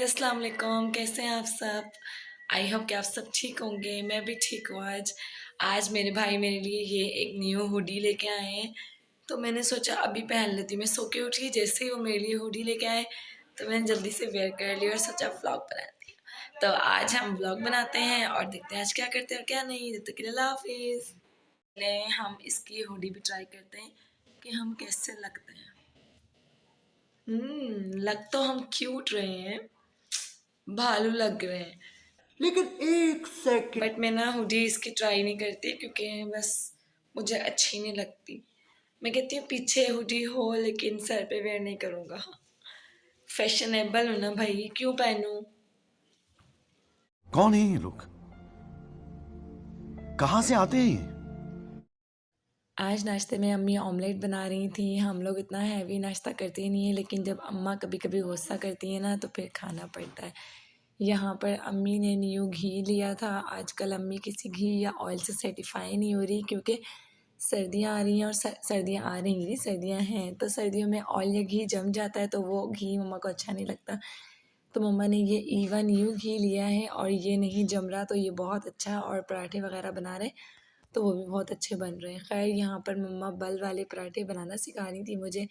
अस्सलाम वालेकुम, कैसे हैं आप सब। आई होप कि आप सब ठीक होंगे। मैं भी ठीक हूँ। आज मेरे भाई मेरे लिए ये एक न्यू हुडी लेके आए हैं, तो मैंने सोचा अभी पहन लेती हूँ। मैं सो के उठी, जैसे ही वो मेरे लिए हुडी लेके आए तो मैंने जल्दी से वेयर कर लिया और सोचा व्लॉग बनाती हूँ। तो आज हम व्लॉग बनाते हैं और देखते हैं आज क्या करते हैं और क्या नहीं। जब तक के लिए अल्लाह हाफिज़। पहले हम इसकी हुडी भी ट्राई करते हैं कि हम कैसे लगते हैं। लग तो हम क्यूट रहे हैं, भालू लग रहे हैं, लेकिन एक सेकंड। बट मैं ना हुडी इसकी ट्राई नहीं करती क्योंकि बस मुझे अच्छी नहीं लगती। मैं कहती हूँ पीछे हुडी हो लेकिन सर पे वेयर नहीं करूँगा। फैशनेबल हो ना भाई, क्यों पहनूं। कौन है ये लोग? कहां से आते हैं ये? आज नाश्ते में अम्मी ऑमलेट बना रही थी। हम लोग इतना हैवी नाश्ता करते ही नहीं है, लेकिन जब अम्मा कभी कभी गुस्सा करती है ना तो फिर खाना पड़ता है। यहाँ पर अम्मी ने न्यू घी लिया था। आजकल अम्मी किसी घी या ऑयल से सेटिफाई नहीं हो रही क्योंकि सर्दियाँ आ रही हैं और सर्दियाँ आ रही नहीं, सर्दियाँ हैं तो सर्दियों में ऑयल या घी जम जाता है तो वो घी मम्मा को अच्छा नहीं लगता। तो मम्मा ने ये ईवन यू घी लिया है और ये नहीं जम रहा तो ये बहुत अच्छा। और पराठे वगैरह बना रहे तो वो भी बहुत अच्छे बन रहे हैं। खैर यहाँ पर मम्मा बल वाले पराठे बनाना सिखा रही थी मुझे।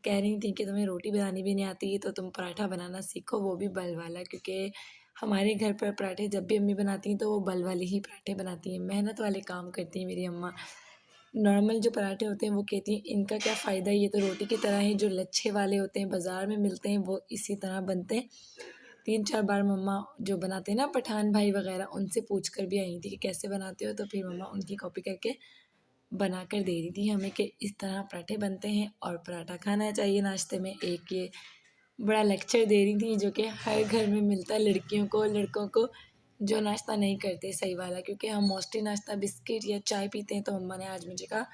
कह रही थी कि तुम्हें रोटी बनानी भी नहीं आती तो तुम पराठा बनाना सीखो, वो भी बल वाला, क्योंकि हमारे घर पर पराठे जब भी अम्मी बनाती हैं तो वो बल वाले ही पराठे बनाती हैं। मेहनत वाले काम करती हैं मेरी अम्मा। नॉर्मल जो पराठे होते हैं वो कहती हैं इनका क्या फ़ायदा, ये तो रोटी की तरह है। जो लच्छे वाले होते हैं बाज़ार में मिलते हैं वो इसी तरह बनते हैं। 3-4 बार मम्मा जो बनाते हैं ना पठान भाई वगैरह, उनसे पूछ कर भी आई थी कि कैसे बनाते हो, तो फिर मम्मा उनकी कॉपी करके बना कर दे रही थी हमें कि इस तरह पराठे बनते हैं और पराठा खाना चाहिए नाश्ते में। एक ये बड़ा लेक्चर दे रही थी जो कि हर घर में मिलता है लड़कियों को लड़कों को जो नाश्ता नहीं करते सही वाला, क्योंकि हम मोस्टली नाश्ता बिस्किट या चाय पीते हैं। तो मम्मा ने आज मुझे कहा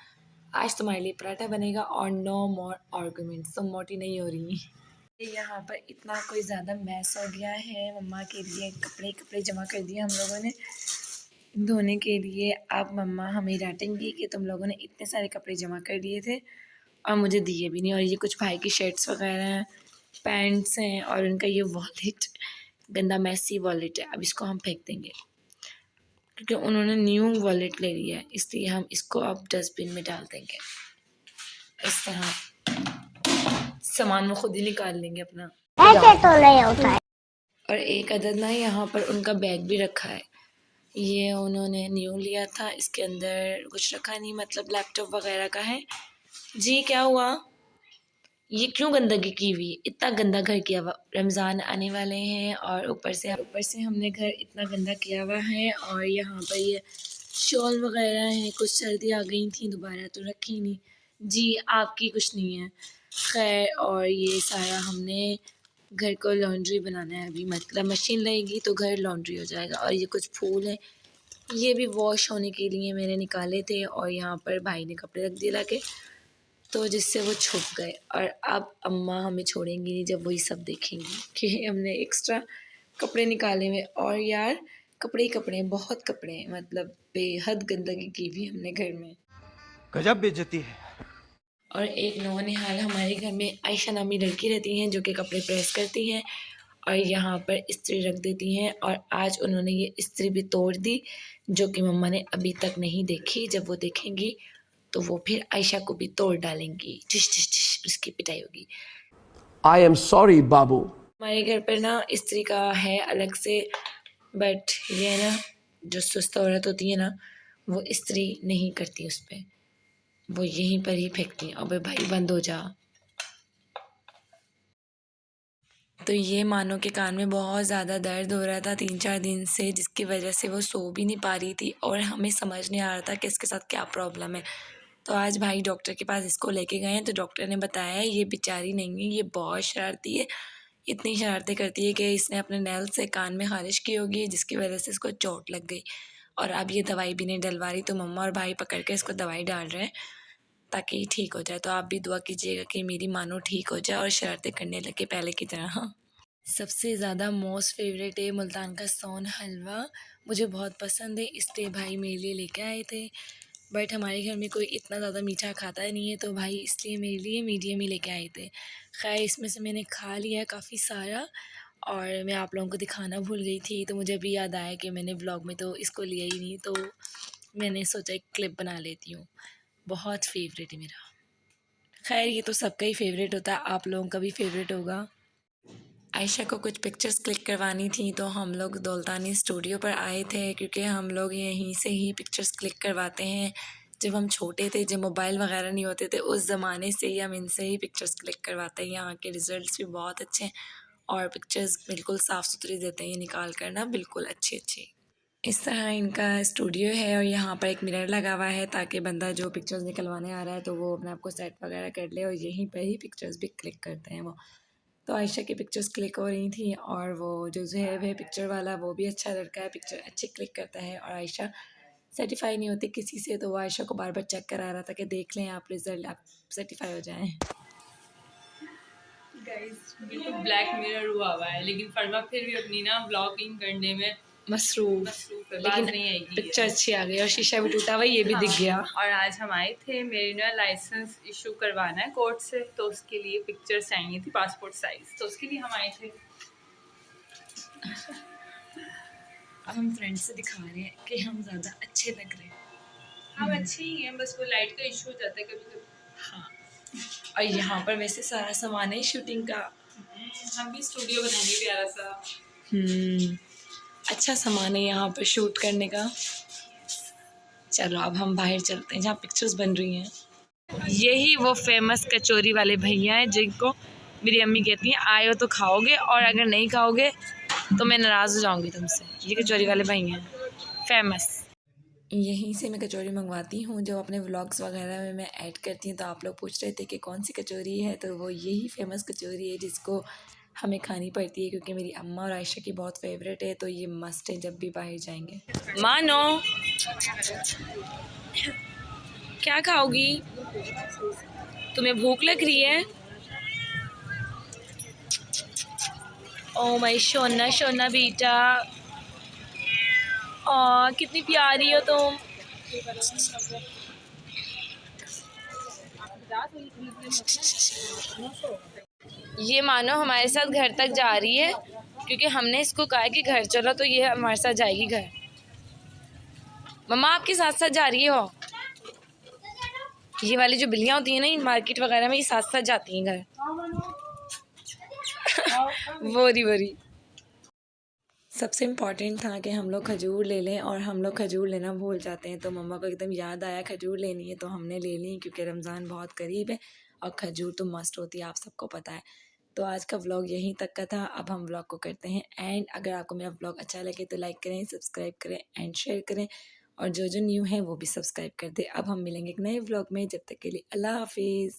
आज तुम्हारे लिए पराठा बनेगा और नो मोर आर्गूमेंट्स, तुम मोटी नहीं हो रही। यहाँ पर इतना कोई ज़्यादा मैस हो गया है। मम्मा के लिए कपड़े कपड़े जमा कर दिए हम लोगों ने धोने के लिए। अब मम्मा हमें डांटेंगी कि तुम लोगों ने इतने सारे कपड़े जमा कर दिए थे और मुझे दिए भी नहीं। और ये कुछ भाई की शर्ट्स वगैरह हैं, पैंट्स हैं और उनका ये वॉलेट, गंदा मैसी वॉलेट है। अब इसको हम फेंक देंगे क्योंकि उन्होंने न्यू वॉलेट ले लिया है, इसलिए हम इसको अब डस्टबिन में डाल देंगे। इस तरह सामान वो खुद ही निकाल लेंगे अपना। ऐसे तो नहीं होता है। और एक अदद ना यहाँ पर उनका बैग भी रखा है, ये उन्होंने न्यू लिया था। इसके अंदर कुछ रखा नहीं, मतलब लैपटॉप वगैरह का है। जी क्या हुआ, ये क्यों गंदगी की हुई, इतना गंदा घर किया हुआ। रमज़ान आने वाले हैं और ऊपर से हमने घर इतना गंदा किया हुआ है। और यहाँ पर ये शॉल वगैरह हैं, कुछ सर्दी आ गई थी दोबारा तो रखी नहीं। जी आपकी कुछ नहीं है। खैर, और ये सारा हमने घर को लॉन्ड्री बनाना है अभी, मतलब मशीन लगेगी तो घर लॉन्ड्री हो जाएगा। और ये कुछ फूल हैं, ये भी वॉश होने के लिए मैंने निकाले थे और यहाँ पर भाई ने कपड़े रख दिए लाके, तो जिससे वो छुप गए। और अब अम्मा हमें छोड़ेंगी नहीं जब वही सब देखेंगी कि हमने एक्स्ट्रा कपड़े निकाले हुए। और यार कपड़े ही कपड़े हैं, बहुत कपड़े हैं, मतलब बेहद गंदगी की हुई हमने घर में। गजब बेइज्जती है। और एक नौनिहाल हमारे घर में आयशा नामी लड़की रहती हैं जो कि कपड़े प्रेस करती हैं और यहाँ पर इस्त्री रख देती हैं। और आज उन्होंने ये इस्त्री भी तोड़ दी जो कि मम्मा ने अभी तक नहीं देखी। जब वो देखेंगी तो वो फिर आयशा को भी तोड़ डालेंगी, टिश टिश टिश उसकी पिटाई होगी। आई एम सॉरी बाबू। हमारे घर पर ना इस्त्री का है अलग से, बट ये ना जो सुस्त औरत होती है ना वो इस्त्री नहीं करती उस पर, वो यहीं पर ही फेंकती हैं। अबे भाई बंद हो जा। तो ये मानो के कान में बहुत ज़्यादा दर्द हो रहा था 3-4 दिन से, जिसकी वजह से वो सो भी नहीं पा रही थी और हमें समझ नहीं आ रहा था कि इसके साथ क्या प्रॉब्लम है। तो आज भाई डॉक्टर के पास इसको लेके गए हैं तो डॉक्टर ने बताया ये बेचारी नहीं है, ये बहुत शरारती है। इतनी शरारतें करती है कि इसने अपने नैल से कान में ख़ारिश की होगी जिसकी वजह से इसको चोट लग गई। और अब ये दवाई भी नहीं डलवा रही, तो मम्मा और भाई पकड़ के इसको दवाई डाल रहे हैं ताकि ठीक हो जाए। तो आप भी दुआ कीजिएगा कि मेरी मानो ठीक हो जाए और शरारतें करने लगे पहले की तरह। हाँ, सबसे ज़्यादा मोस्ट फेवरेट है मुल्तान का सोन हलवा, मुझे बहुत पसंद है, इसलिए भाई मेरे लिए लेके आए थे। बट हमारे घर में कोई इतना ज़्यादा मीठा खाता नहीं है तो भाई इसलिए मेरे लिए मीडियम ही लेके आए थे। खैर इसमें से मैंने खा लिया काफ़ी सारा और मैं आप लोगों को दिखाना भूल गई थी, तो मुझे अभी याद आया कि मैंने व्लॉग में तो इसको लिया ही नहीं, तो मैंने सोचा एक क्लिप बना लेती हूँ। बहुत फेवरेट है मेरा। खैर ये तो सबका ही फेवरेट होता है, आप लोगों का भी फेवरेट होगा। आयशा को कुछ पिक्चर्स क्लिक करवानी थी, तो हम लोग दौलतानी स्टूडियो पर आए थे, क्योंकि हम लोग यहीं से ही पिक्चर्स क्लिक करवाते हैं। जब हम छोटे थे, जब मोबाइल वगैरह नहीं होते थे, उस ज़माने से ही हम इनसे ही पिक्चर्स क्लिक करवाते हैं। यहाँ के रिज़ल्ट्स भी बहुत अच्छे हैं और पिक्चर्स बिल्कुल साफ़ सुथरी देते हैं, ये निकाल कर ना बिल्कुल अच्छी अच्छी। इस तरह इनका स्टूडियो है और यहाँ पर एक मिरर लगा हुआ है, ताकि बंदा जो पिक्चर्स निकलवाने आ रहा है तो वो अपने आप को सेट वगैरह कर ले, और यहीं पर ही पिक्चर्स भी क्लिक करते हैं वो। तो आयशा की पिक्चर्स क्लिक हो रही थी, और वो जो ज़ुहैब है पिक्चर वाला, वो भी अच्छा लड़का है, पिक्चर अच्छी क्लिक करता है। और आयशा सर्टिफाई नहीं होती किसी से, तो वो आयशा को बार बार चेक करा रहा था कि देख लें आप रिज़ल्ट, आप सर्टिफाई हो जाएं। गाइस बिल्कुल ब्लैक मिरर हुआ है, लेकिन फरमा फिर भी अपनी ना ब्लॉगिंग करने में मसरूफ़, मसरूफ है, बात लेकिन नहीं आएगी। पिक्चर अच्छी आ गई और शीशा भी टूटा हुआ, ये भी दिख गया। और आज हम आए थे, मेरी ना लाइसेंस इशू करवाना है कोर्ट से, तो उसके लिए पिक्चर्स चाहिए थी पासपोर्ट साइज, तो उसके लिए हम आए थे। अब हम फ्रेंड से दिखा रहे हैं कि हम ज़्यादा अच्छे लग रहे हैं। हम अच्छे ही हैं, बस वो लाइट का इशू हो जाता है कभी कभी। हाँ, और यहाँ पर वैसे सारा सामान है शूटिंग का। हम भी स्टूडियो बनाएंगे प्यारा सा। अच्छा सामान है यहाँ पर शूट करने का। चलो अब हम बाहर चलते हैं जहाँ पिक्चर्स बन रही हैं। यही वो फेमस कचौरी वाले भैया हैं जिनको मेरी अम्मी कहती हैं आए हो तो खाओगे, और अगर नहीं खाओगे तो मैं नाराज़ हो जाऊँगी तुमसे। ये कचौरी वाले भैया हैं फेमस। यहीं से मैं कचौरी मंगवाती हूँ, जब अपने व्लॉग्स वगैरह में मैं ऐड करती हूँ तो आप लोग पूछ रहे थे कि कौन सी कचौरी है, तो वो यही फेमस कचौरी है जिसको हमें खानी पड़ती है, क्योंकि मेरी अम्मा और आयशा की बहुत फेवरेट है, तो ये मस्ट है जब भी बाहर जाएंगे। मानो क्या खाओगी? तुम्हें भूख लग रही है? ओ माय शोना शोना बेटा, कितनी प्यारी हो तुम। ये मानो हमारे साथ घर तक जा रही है, क्योंकि हमने इसको कहा है कि घर चलो, तो ये हमारे साथ जाएगी घर। मम्मा आपके साथ साथ जा रही हो? ये वाली जो बिल्लियाँ होती हैं ना, मार्केट वगैरह में, ये साथ साथ जाती हैं घर। वोरी वोरी। सबसे इम्पॉर्टेंट था कि हम लोग खजूर ले लें, और हम लोग खजूर लेना भूल जाते हैं, तो मम्मा को एकदम याद आया खजूर लेनी है, तो हमने ले ली, क्योंकि रमज़ान बहुत करीब है और खजूर तो मस्ट होती है, आप सबको पता है। तो आज का व्लॉग यहीं तक का था। अब हम व्लॉग को करते हैं एंड। अगर आपको मेरा व्लॉग अच्छा लगे तो लाइक करें, सब्सक्राइब करें एंड शेयर करें, और जो जो न्यू है वो भी सब्सक्राइब कर दे। अब हम मिलेंगे एक नए व्लॉग में, जब तक के लिए अल्लाह हाफिज़।